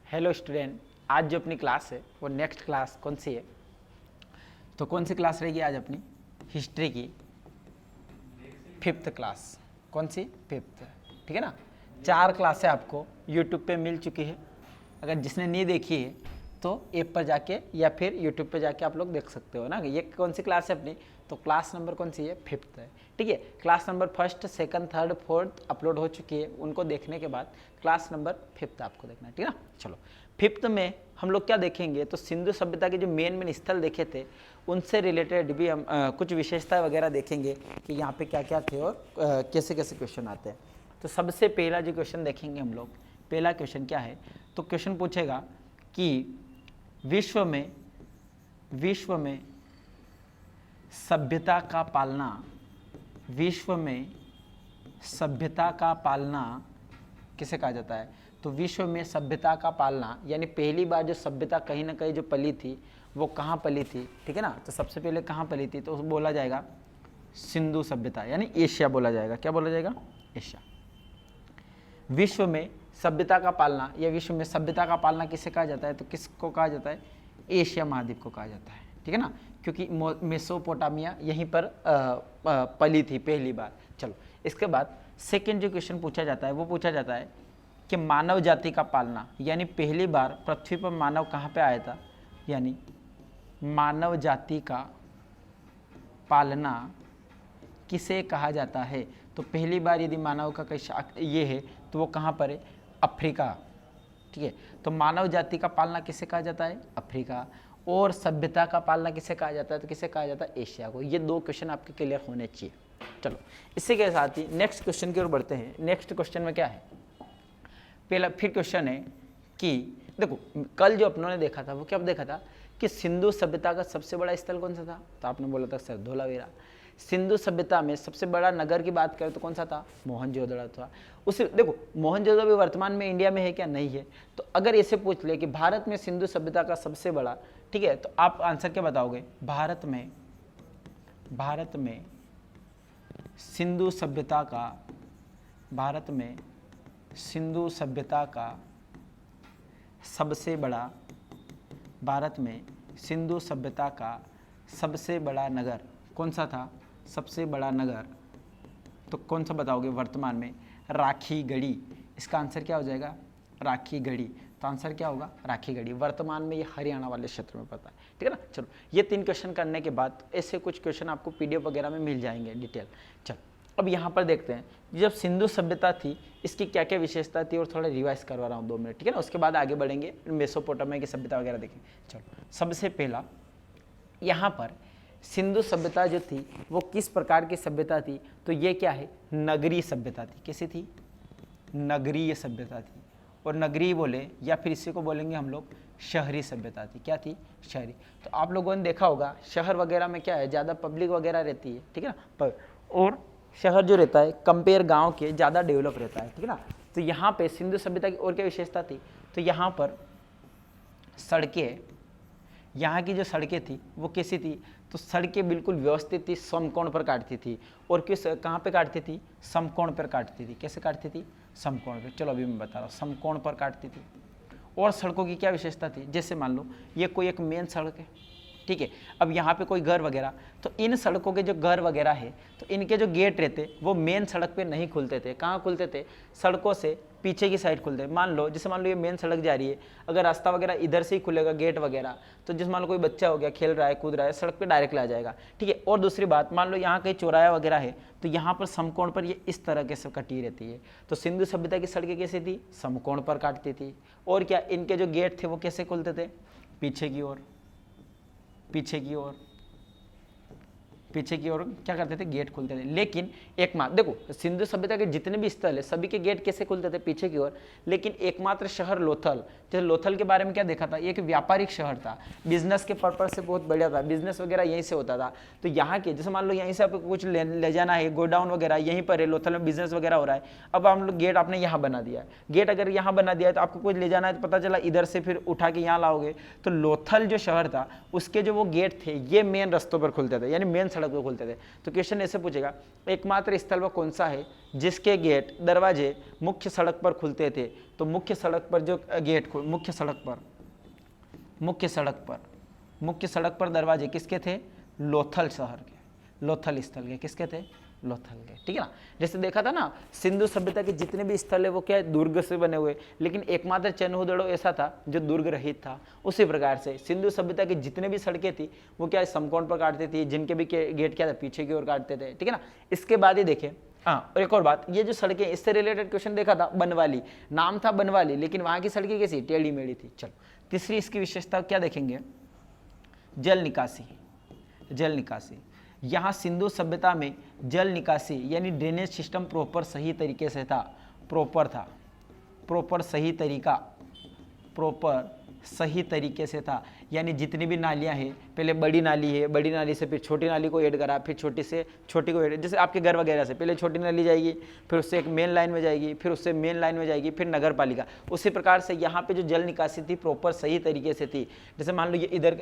Hello student, आज जो अपनी क्लास है वो नेक्स्ट क्लास कौन सी है? तो कौन सी क्लास रहेगी आज अपनी? हिस्ट्री की 5th क्लास। कौन सी? 5th। ठीक है ना। 4 क्लासें आपको यूट्यूब पे मिल चुकी है। अगर जिसने नहीं देखी है तो ऐप पर जाके या फिर यूट्यूब पे जाके आप लोग देख सकते हो ना। ये कौन सी क्लास है अपनी? तो क्लास नंबर कौन सी है? 5th है। ठीक है। Class number 1st, 2nd, 3rd, 4th upload हो चुकी है। उनको देखने के बाद क्लास नंबर 5th आपको देखना है। ठीक है ना। चलो 5th में हम लोग क्या देखेंगे? तो सिंधु सभ्यता के जो मेन स्थल देखे थे उनसे रिलेटेड भी हम कुछ विशेषता वगैरह देखेंगे कि यहाँ पे क्या क्या थे और कैसे कैसे क्वेश्चन आते हैं। तो सबसे पहला जो क्वेश्चन देखेंगे हम लोग, पहला क्वेश्चन क्या है? तो क्वेश्चन पूछेगा कि विश्व में सभ्यता का पालना, विश्व में सभ्यता का पालना किसे कहा जाता है? तो विश्व में सभ्यता का पालना यानी पहली बार जो सभ्यता कहीं ना कहीं जो पली थी वो कहाँ पली थी? ठीक है ना। तो सबसे पहले कहाँ पली थी? तो बोला जाएगा सिंधु सभ्यता यानी एशिया बोला जाएगा। क्या बोला जाएगा? एशिया। विश्व में सभ्यता का पालना या विश्व में सभ्यता का पालना किसे कहा जाता है? तो किसको कहा जाता है? एशिया महाद्वीप को कहा जाता है। ठीक है ना। क्योंकि मेसोपोटामिया यहीं पर पली थी पहली बार। चलो इसके बाद सेकेंड जो क्वेश्चन पूछा जाता है वो पूछा जाता है कि मानव जाति का पालना यानी पहली बार पृथ्वी पर मानव कहाँ पे आया था, यानी मानव जाति का पालना किसे कहा जाता है? तो पहली बार यदि मानव का कहीं ये है तो वो कहाँ पर है? अफ्रीका। ठीक है। तो मानव जाति का पालना किसे कहा जाता है? अफ्रीका। और सभ्यता का पालना किसे कहा जाता है? तो किसे कहा जाता है? एशिया को। ये 2 क्वेश्चन आपके क्लियर होने चाहिए। चलो इसी के साथ ही नेक्स्ट क्वेश्चन की ओर बढ़ते हैं। नेक्स्ट क्वेश्चन में क्या है? पहला फिर क्वेश्चन है कि देखो कल जो अपनों ने देखा था वो क्या देखा था कि सिंधु सभ्यता का सबसे बड़ा स्थल कौन सा था? तो आपने बोला था सर धोलावीरा। सिंधु सभ्यता में सबसे बड़ा नगर की बात करें तो कौन सा था? मोहनजोदड़ो था। उसे देखो मोहनजोदड़ो भी वर्तमान में इंडिया में है क्या? नहीं है। तो अगर ऐसे पूछ ले कि भारत में सिंधु सभ्यता का सबसे बड़ा, ठीक है, तो आप आंसर क्या बताओगे? भारत में सिंधु सभ्यता का, भारत में सिंधु सभ्यता का सबसे बड़ा, भारत में सिंधु सभ्यता का सबसे बड़ा नगर कौन सा था? सबसे बड़ा नगर तो कौन सा बताओगे वर्तमान में? राखीगढ़ी। इसका आंसर क्या हो जाएगा? राखीगढ़ी। तो आंसर क्या होगा? राखीगढ़ी। वर्तमान में ये हरियाणा वाले क्षेत्र में पड़ता है। ठीक है ना। चलो ये 3 क्वेश्चन करने के बाद ऐसे कुछ क्वेश्चन आपको पीडीएफ वगैरह में मिल जाएंगे डिटेल। चलो अब यहाँ पर देखते हैं जब सिंधु सभ्यता थी इसकी क्या क्या विशेषता थी और थोड़ा रिवाइज करवा रहा हूँ 2 मिनट। ठीक है ना। उसके बाद आगे बढ़ेंगे, मेसोपोटामिया की सभ्यता वगैरह देखेंगे। चलो सबसे पहला यहाँ पर सिंधु सभ्यता जो थी वो किस प्रकार की सभ्यता थी? तो ये क्या है? नगरीय सभ्यता थी। कैसी थी? नगरीय सभ्यता थी। और नगरीय बोले या फिर इसी को बोलेंगे हम लोग शहरी सभ्यता थी। क्या थी? शहरी। तो आप लोगों ने देखा होगा शहर वगैरह में क्या है, ज़्यादा पब्लिक वगैरह रहती है। ठीक है ना। और शहर जो रहता है कंपेयर गाँव के ज़्यादा डेवलप रहता है। ठीक है ना। तो यहाँ पे सिंधु सभ्यता की और क्या विशेषता थी? तो यहाँ पर सड़कें, यहाँ की जो सड़कें थी वो कैसी थी? तो सड़कें बिल्कुल व्यवस्थित थी, समकोण पर काटती थी। और किस कहाँ पे काटती थी? समकोण पर काटती थी। कैसे काटती थी? समकोण पर। चलो अभी मैं बता रहा हूँ, समकोण पर काटती थी। और सड़कों की क्या विशेषता थी? जैसे मान लो ये कोई एक मेन सड़क है, ठीक है। अब यहाँ पे कोई घर वगैरह, तो इन सड़कों के जो घर वगैरह है तो इनके जो गेट रहते वो मेन सड़क पे नहीं खुलते थे। कहाँ खुलते थे? सड़कों से पीछे की साइड खुलते। मान लो ये मेन सड़क जा रही है, अगर रास्ता वगैरह इधर से ही खुलेगा गेट वगैरह, तो जैसे मान लो कोई बच्चा हो गया खेल रहा है कूद रहा है, सड़क पे डायरेक्ट ला जाएगा। ठीक है। और दूसरी बात, मान लो यहाँ कहीं चौराया वगैरह है तो यहाँ पर समकोण पर ये इस तरह के सब कटी रहती है। तो सिंधु सभ्यता की सड़कें कैसी थी? समकोण पर काटती थी। और क्या इनके जो गेट थे वो कैसे खुलते थे? पीछे की ओर, पीछे की ओर, पीछे की ओर क्या करते थे? गेट खुलते थे। लेकिन एकमात्र देखो सिंधु सभ्यता के जितने भी स्थल है सभी के गेट कैसे खुलते थे? पीछे की ओर। लेकिन एकमात्र शहर लोथल, जैसे लोथल के बारे में क्या देखा था? एक व्यापारिक शहर था, बिजनेस के पर्पज से बहुत बढ़िया था, बिजनेस वगैरह यहीं से होता था। तो यहाँ के जैसे मान लो यहीं से आपको कुछ ले जाना है, गोडाउन वगैरह यहीं पर है, लोथल में बिजनेस वगैरह हो रहा है। अब हम लोग गेट आपने यहाँ बना दिया है, गेट अगर यहाँ बना दिया है तो आपको कुछ ले जाना है तो पता चला इधर से फिर उठा के यहाँ लाओगे। तो लोथल जो शहर था उसके जो वो गेट थे ये मेन रस्तों पर खुलते थे, यानी मेन सड़क सड़क पर खुलते थे। तो क्वेश्चन ऐसे पूछेगा, एकमात्र स्थल वह कौन सा है जिसके गेट दरवाजे मुख्य सड़क पर खुलते थे। तो मुख्य सड़क पर जो गेट मुख्य सड़क पर दरवाजे किसके थे, लोथल शहर के, लोथल स्थल के, किसके थे, लोथल के, ठीक है ना। जैसे देखा था ना, सिंधु सभ्यता के जितने भी स्थल है वो क्या है, दुर्ग से बने हुए, लेकिन एकमात्र चन्हुदड़ो ऐसा था जो दुर्ग रहित था। उसी प्रकार से सिंधु सभ्यता की जितने भी सड़कें थी वो क्या है, समकोण पर काटती थी, जिनके भी गेट क्या था, पीछे की ओर काटते थे, ठीक है ना। इसके बाद ही देखें, हाँ, और एक और बात, ये जो सड़कें, इससे रिलेटेड क्वेश्चन देखा था, बनवाली नाम था बनवाली, लेकिन वहां की सड़कें कैसी, टेढ़ी मेढ़ी थी। चलो, तीसरी इसकी विशेषता क्या देखेंगे, जल निकासी। जल निकासी, यहाँ सिंधु सभ्यता में जल निकासी यानी ड्रेनेज सिस्टम प्रॉपर सही तरीके से था, प्रॉपर सही तरीके से था। यानी जितनी भी नालियाँ हैं, पहले बड़ी नाली है, बड़ी नाली से फिर छोटी नाली को ऐड करा, फिर छोटी से छोटी को ऐड, जैसे आपके घर वगैरह से पहले छोटी नाली जाएगी, फिर उससे एक मेन लाइन में जाएगी, फिर उससे मेन लाइन में जाएगी, फिर नगर पालिका। उसी प्रकार से यहाँ पे जो जल निकासी थी प्रॉपर सही तरीके से थी। जैसे मान लो ये इधर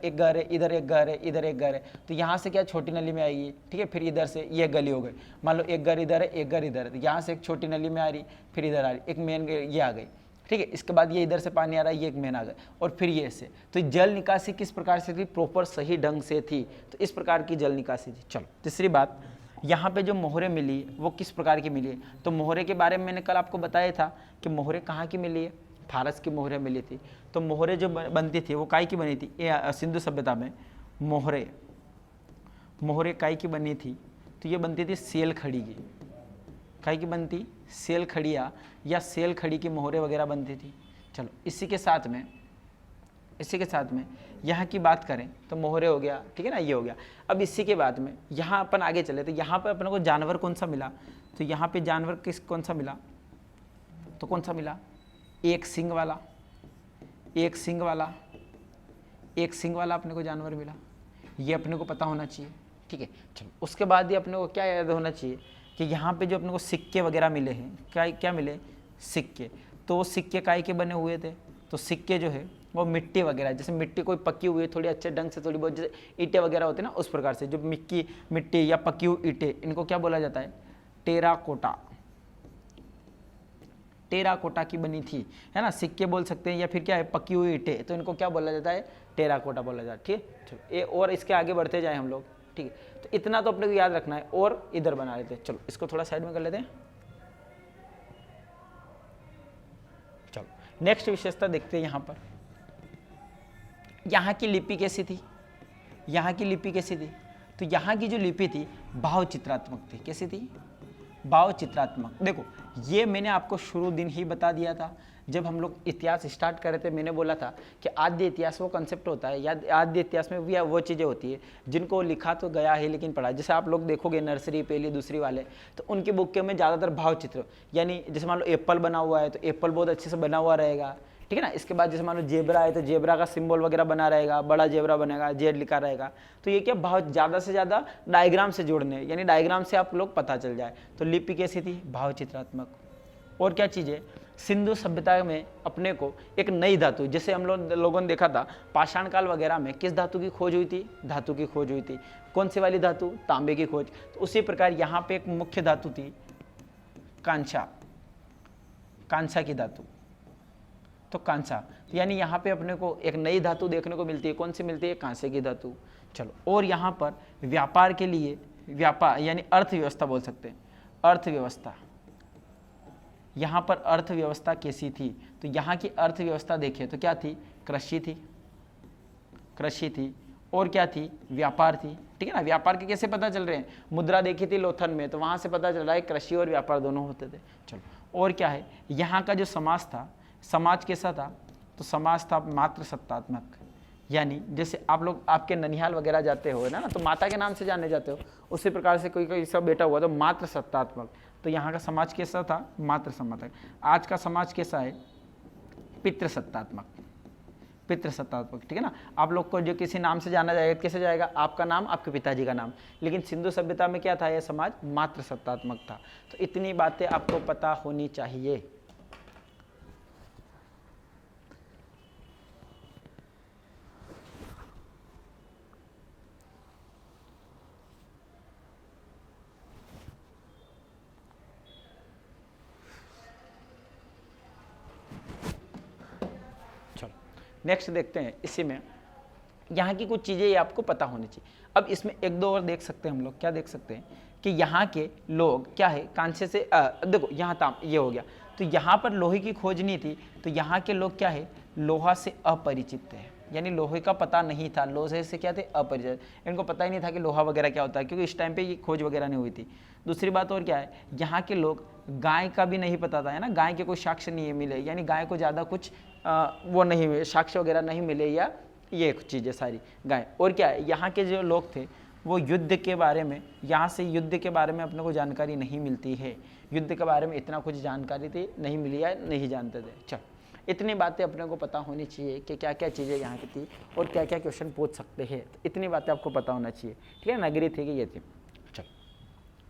एक घर है, इधर एक घर है, इधर एक घर है, तो यहाँ से क्या छोटी नली में आएगी, ठीक है, फिर इधर से ये गली हो गई, मान लो एक घर इधर है, एक घर इधर है, तो यहाँ से एक छोटी नली में आ रही, फिर इधर आ रही, एक मेन ये आ गई, ठीक है। इसके बाद ये इधर से पानी आ रहा है, ये एक मेन आ गया, और फिर ये ऐसे। तो जल निकासी किस प्रकार से थी, प्रॉपर सही ढंग से थी। तो इस प्रकार की जल निकासी थी। चलो, तीसरी बात, यहाँ पे जो मोहरे मिली वो किस प्रकार की मिली है। तो मोहरे के बारे में मैंने कल आपको बताया था कि मोहरे कहाँ की मिली है, फारस की मोहरे मिली थी। तो मोहरे जो बनती थी वो काय की बनी थी, सिंधु सभ्यता में मोहरे काय की बनी थी, तो ये बनती थी सेल खड़ी की। काय की बनती, सेल खड़िया या सेल खड़ी की मोहरे वगैरह बनती थी। चलो, इसी के साथ में यहाँ की बात करें तो मोहरे हो गया, ठीक है ना, ये हो गया। अब इसी के बाद में यहाँ अपन आगे चले, तो यहाँ पे अपने को जानवर कौन सा मिला, तो यहाँ पे जानवर कौन सा मिला, तो कौन सा मिला, एक सींग वाला अपने को जानवर मिला। ये अपने को पता होना चाहिए, ठीक है। चलो, उसके बाद ही अपने को क्या याद होना चाहिए कि यहाँ पे जो अपने को सिक्के वगैरह मिले हैं, क्या मिले, सिक्के। तो वो सिक्के काय के बने हुए थे, तो सिक्के जो है वो मिट्टी वगैरह, जैसे मिट्टी कोई पकी हुई है थोड़ी अच्छे ढंग से, थोड़ी बहुत जैसे ईंटें वगैरह होते हैं ना, उस प्रकार से जो मिट्टी या पकी हुई ईंटें, इनको क्या बोला जाता है, टेराकोटा की बनी थी, है ना। सिक्के बोल सकते हैं या फिर क्या है, पकी हुई ईंटें, तो इनको क्या बोला जाता है, टेराकोटा बोला जाता है, ठीक है। ये और इसके आगे बढ़ते जाए हम लोग, ठीक है। तो इतना तो अपने को याद रखना है, और इधर बना लेते हैं। चलो, इसको थोड़ा साइड में कर लेते हैं। चलो, नेक्स्ट विशेषता देखते हैं। यहाँ पर यहाँ की लिपि कैसी थी, तो यहाँ की जो लिपि थी भाव चित्रात्मक थी। कैसी थी, भाव चित्रात्मक। देखो, ये मैंने आपको शुरू दिन ही बता दिया था, जब हम लोग इतिहास स्टार्ट कर रहे थे। मैंने बोला था कि आद्य इतिहास वो कंसेप्ट होता है, या आद्य इतिहास में भी वो चीज़ें होती है जिनको लिखा तो गया है लेकिन पढ़ा। जैसे आप लोग देखोगे नर्सरी पहली दूसरी वाले, तो उनकी बुक के में ज़्यादातर भाव चित्र, यानी जैसे मान लो एप्पल बना हुआ है तो एप्पल बहुत अच्छे से बना हुआ रहेगा, ठीक है ना। इसके बाद जैसे मान लो जेबरा है तो जेबरा का सिंबल वगैरह बना रहेगा, बड़ा जेबरा बनेगा, जेड लिखा रहेगा। तो ये क्या, भाव ज़्यादा से ज़्यादा डायग्राम से जोड़ने, यानी डायग्राम से आप लोग पता चल जाए। तो लिपि कैसी थी, भाव चित्रात्मक। और क्या चीज़ें, सिंधु सभ्यता में अपने को एक नई धातु, जैसे हम लोगों ने देखा था पाषाण काल वगैरह में किस धातु की खोज हुई थी, धातु की खोज हुई थी। कौन सी वाली धातु, तांबे की खोज। तो उसी प्रकार यहाँ पे एक मुख्य धातु थी कांसा की धातु। तो कांसा, यानी यहाँ पे अपने को एक नई धातु देखने को मिलती है। कौन सी मिलती है, कांसे की धातु। चलो, और यहाँ पर व्यापार के लिए, व्यापार यानी अर्थव्यवस्था बोल सकते हैं, अर्थव्यवस्था। यहाँ पर अर्थव्यवस्था कैसी थी, तो यहाँ की अर्थव्यवस्था देखिए तो क्या थी, कृषि थी, और क्या थी, व्यापार थी, ठीक है ना। व्यापार के कैसे पता चल रहे हैं, मुद्रा देखी थी लोथन में, तो वहाँ से पता चल रहा है कृषि और व्यापार दोनों होते थे। चलो, और क्या है, यहाँ का जो समाज था, समाज कैसा था, तो समाज था मात्र सत्तात्मक। यानी जैसे आप लोग आपके ननिहाल वगैरह जाते हो ना, तो माता के नाम से जाने जाते हो, उसी प्रकार से कोई सब बेटा हुआ तो मात्र सत्तात्मक। तो यहाँ का समाज कैसा था, मात्र सत्तात्मक। आज का समाज कैसा है, पितृसत्तात्मक, ठीक है ना। आप लोग को जो किसी नाम से जाना जाएगा, कैसे जाएगा, आपका नाम, आपके पिताजी का नाम। लेकिन सिंधु सभ्यता में क्या था, यह समाज मात्र सत्तात्मक था। तो इतनी बातें आपको पता होनी चाहिए। नेक्स्ट देखते हैं इसी में, यहाँ की कुछ चीज़ें ये आपको पता होनी चाहिए। अब इसमें एक दो और देख सकते हैं हम लोग, क्या देख सकते हैं कि यहाँ के लोग क्या है, कांसे से देखो यहाँ ताम ये हो गया, तो यहाँ पर लोहे की खोज नहीं थी, तो यहाँ के लोग क्या है, लोहा से अपरिचित थे, यानी लोहे का पता नहीं था, लोहे से क्या थे, अपरिचित, इनको पता ही नहीं था कि लोहा वगैरह क्या होता है, क्योंकि इस टाइम पे ये खोज वगैरह नहीं हुई थी। दूसरी बात और क्या है, यहाँ के लोग गाय का भी नहीं पता था, है ना, गाय के कोई साक्ष्य नहीं मिले, यानी गाय को ज़्यादा कुछ वो नहीं, साक्ष्य वगैरह नहीं मिले, या ये कुछ चीज़ें सारी गाय। और क्या है, यहाँ के जो लोग थे वो युद्ध के बारे में, यहाँ से युद्ध के बारे में अपने को जानकारी नहीं मिलती है, युद्ध के बारे में इतना कुछ जानकारी थी नहीं मिली या नहीं जानते थे। चल, इतनी बातें अपने को पता होनी चाहिए कि क्या क्या चीज़ें यहाँ की थी और क्या क्या क्वेश्चन पूछ सकते हैं, तो इतनी बातें आपको पता होना चाहिए, ठीक है। नगरी थी कि ये थी। चल,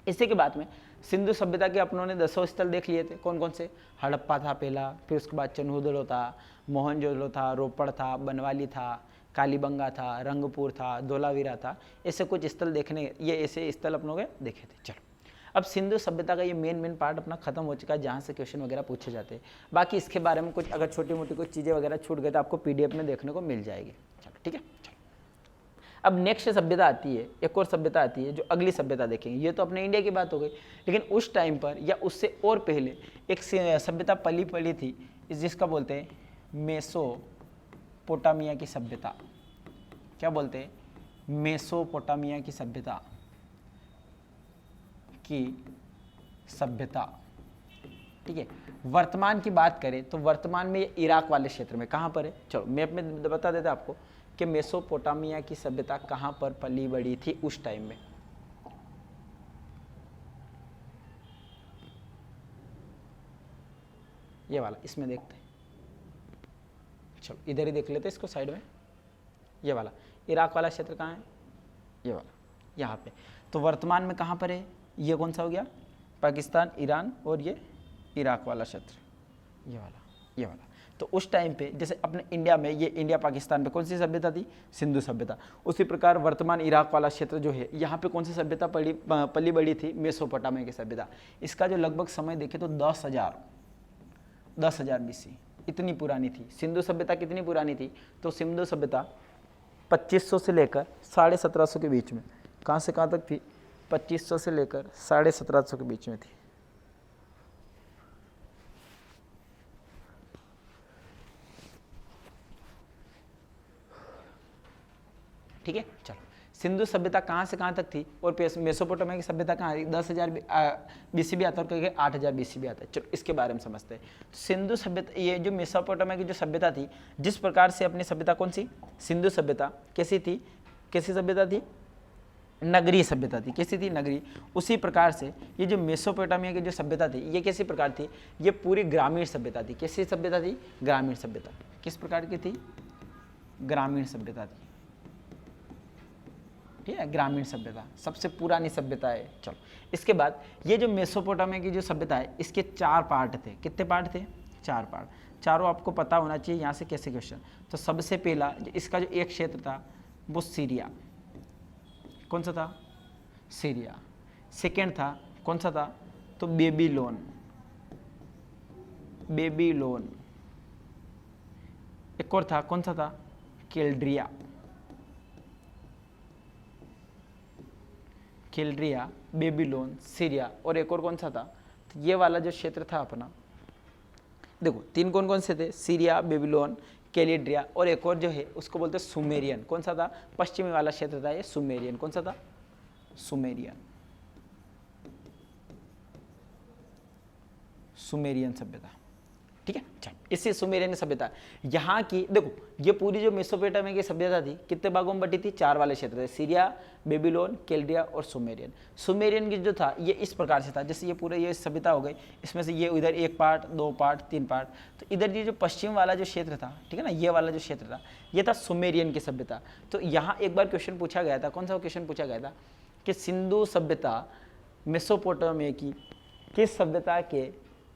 इसी के बाद में सिंधु सभ्यता के अपनों ने 10 स्थल देख लिए थे, कौन कौन से, हड़प्पा था पहला, फिर उसके बाद चन्हूदड़ो था, मोहनजोदड़ो था, रोपड़ था, बनवाली था, कालीबंगा था, रंगपुर था, धोलावीरा था, ऐसे कुछ स्थल देखने, ये ऐसे स्थल अपनों के देखे थे। चलो, अब सिंधु सभ्यता का ये मेन पार्ट अपना खत्म हो चुका है, जहाँ से क्वेश्चन वगैरह पूछे जाते हैं। बाकी इसके बारे में कुछ अगर छोटी मोटी कुछ चीज़ें वगैरह छूट गए तो आपको PDF में देखने को मिल जाएगी। चलो, ठीक है। चलो, अब नेक्स्ट सभ्यता आती है, एक और सभ्यता आती है जो अगली सभ्यता देखेंगे। ये तो अपने इंडिया की बात हो गई, लेकिन उस टाइम पर या उससे और पहले एक सभ्यता पली पड़ी थी, जिसका बोलते हैं मेसोपोटामिया की सभ्यता। क्या बोलते हैं, मेसोपोटामिया की सभ्यता ठीक है। वर्तमान की बात करें तो वर्तमान में ये इराक वाले क्षेत्र में, कहाँ पर है, चलो मैप में बता देते आपको कि मेसोपोटामिया की सभ्यता कहाँ पर पली बड़ी थी उस टाइम में। ये वाला इसमें देखते हैं, चलो इधर ही देख लेते हैं इसको साइड में। ये वाला इराक वाला क्षेत्र कहाँ है, ये वाला यहाँ पे। तो वर्तमान में कहाँ पर है, ये कौन सा हो गया, पाकिस्तान, ईरान, और ये इराक वाला क्षेत्र, ये वाला। तो उस टाइम पे जैसे अपने इंडिया में ये इंडिया पाकिस्तान पे कौन सी सभ्यता थी, सिंधु सभ्यता, उसी प्रकार वर्तमान इराक वाला क्षेत्र जो है यहाँ पे कौन सी सभ्यता पली बड़ी थी, मेसोपोटामिया की सभ्यता। इसका जो लगभग समय देखे तो 10,000 BC, इतनी पुरानी थी। सिंधु सभ्यता कितनी पुरानी थी, तो सिंधु सभ्यता 2500 से लेकर 1750 के बीच में, कहाँ से कहाँ तक थी, 2500 से लेकर 1750 के बीच में थी। ठीक है, चलो सिंधु सभ्यता कहाँ से कहाँ तक थी और मेसोपोटामिया की सभ्यता कहाँ है, 10,000 BC भी आता है और कहीं 8,000 BC भी आता है। चलो इसके बारे में समझते हैं। तो सिंधु सभ्यता, ये जो मेसोपोटामिया की जो सभ्यता थी, जिस प्रकार से अपनी सभ्यता कौन सी, सिंधु सभ्यता कैसी थी, कैसी सभ्यता थी, नगरीय सभ्यता थी, कैसी थी, नगरी। उसी प्रकार से ये जो मेसोपोटामिया की जो सभ्यता थी, ये कैसी प्रकार थी, ये पूरी ग्रामीण सभ्यता थी। कैसी सभ्यता थी, ग्रामीण सभ्यता। किस प्रकार की थी, ग्रामीण सभ्यता थी, ठीक है, ग्रामीण सभ्यता सबसे पुरानी सभ्यता है। चलो इसके बाद ये जो मेसोपोटामिया की जो सभ्यता है, इसके 4 पार्ट थे। कितने पार्ट थे, 4 पार्ट, चारों आपको पता होना चाहिए। यहाँ से कैसे क्वेश्चन, तो सबसे पहला इसका जो एक क्षेत्र था वो सीरिया, कौन सा था, सीरिया। सेकेंड था कौन सा था, तो बेबीलोन। एक और था कौन सा था, केल्ड्रिया, बेबीलोन, सीरिया, और एक और कौन सा था, तो ये वाला जो क्षेत्र था अपना, देखो 3 कौन कौन से थे, सीरिया, बेबीलोन, कैलिड्रिया, और एक और जो है उसको बोलते हैं सुमेरियन। कौन सा था, पश्चिमी वाला क्षेत्र था ये सुमेरियन। कौन सा था, सुमेरियन सभ्यता। ठीक है, चलो इससे सुमेरियन सभ्यता यहाँ की, देखो ये पूरी जो मेसोपोटामिया की सभ्यता थी कितने भागों में बटी थी, 4 वाले क्षेत्र थे, सीरिया, बेबीलोन, कैल्डिया और सुमेरियन। सुमेरियन की जो था ये इस प्रकार से था, जैसे ये पूरे ये सभ्यता हो गई, इसमें से ये इधर 1 पार्ट, 2 पार्ट, 3 पार्ट, तो इधर ये जो पश्चिम वाला जो क्षेत्र था, ठीक है ना, ये वाला जो क्षेत्र था ये था सुमेरियन की सभ्यता। तो यहाँ एक बार क्वेश्चन पूछा गया था, कौन सा क्वेश्चन पूछा गया था कि सिंधु सभ्यता मेसोपोटामिया की किस सभ्यता के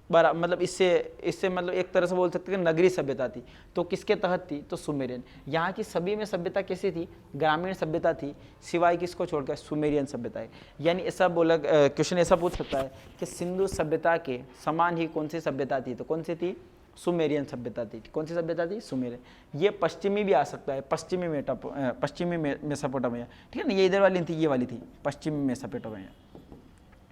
मतलब इससे मतलब एक तरह से बोल सकते हैं कि नगरी सभ्यता थी, तो किसके तहत थी, तो सुमेरियन। यहाँ की सभी में सभ्यता कैसी थी, ग्रामीण सभ्यता थी, सिवाय किसको छोड़कर, सुमेरियन सभ्यता है। यानी ऐसा बोला क्वेश्चन ऐसा पूछ सकता है कि सिंधु सभ्यता के समान ही कौन सी सभ्यता थी, तो कौन सी थी, सुमेरियन सभ्यता थी। कौन सी सभ्यता थी? सुमेरियन। ये पश्चिमी भी आ सकता है, पश्चिमी मेसोपोटामिया, ठीक है ना। ये इधर वाली थी, ये वाली थी पश्चिमी मेसोपोटामिया,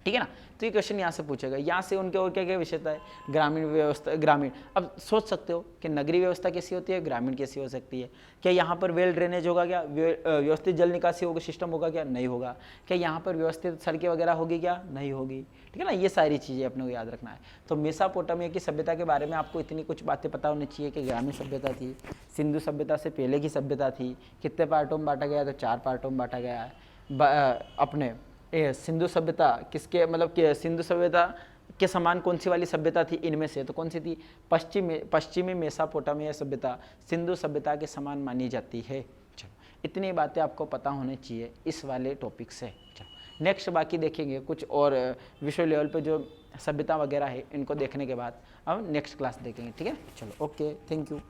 ठीक है ना। तो ये क्वेश्चन यहाँ से पूछेगा। यहाँ से उनके और क्या क्या विषयता है? ग्रामीण व्यवस्था, ग्रामीण। अब सोच सकते हो कि नगरीय व्यवस्था कैसी होती है, ग्रामीण कैसी हो सकती है। क्या यहाँ पर वेल ड्रेनेज होगा? क्या व्यवस्थित जल निकासी होगा, सिस्टम होगा? क्या नहीं होगा। क्या यहाँ पर व्यवस्थित सड़कें वगैरह होगी? क्या नहीं होगी, ठीक है ना। ये सारी चीज़ें अपने को याद रखना है। तो मेसोपोटामिया की सभ्यता के बारे में आपको इतनी कुछ बातें पता होनी चाहिए कि ग्रामीण सभ्यता थी, सिंधु सभ्यता से पहले की सभ्यता थी। कितने पार्टों में बांटा गया? तो 4 पार्टों में बांटा गया है। अपने सिंधु सभ्यता किसके, मतलब कि सिंधु सभ्यता के समान कौन सी वाली सभ्यता थी इनमें से? तो कौन सी थी? पश्चिमी मेसोपोटामिया सभ्यता सिंधु सभ्यता के समान मानी जाती है। चलो, इतनी बातें आपको पता होनी चाहिए इस वाले टॉपिक से। चलो नेक्स्ट बाकी देखेंगे कुछ और विश्व लेवल पे जो सभ्यता वगैरह है, इनको देखने के बाद अब नेक्स्ट क्लास देखेंगे, ठीक है। चलो ओके, थैंक यू।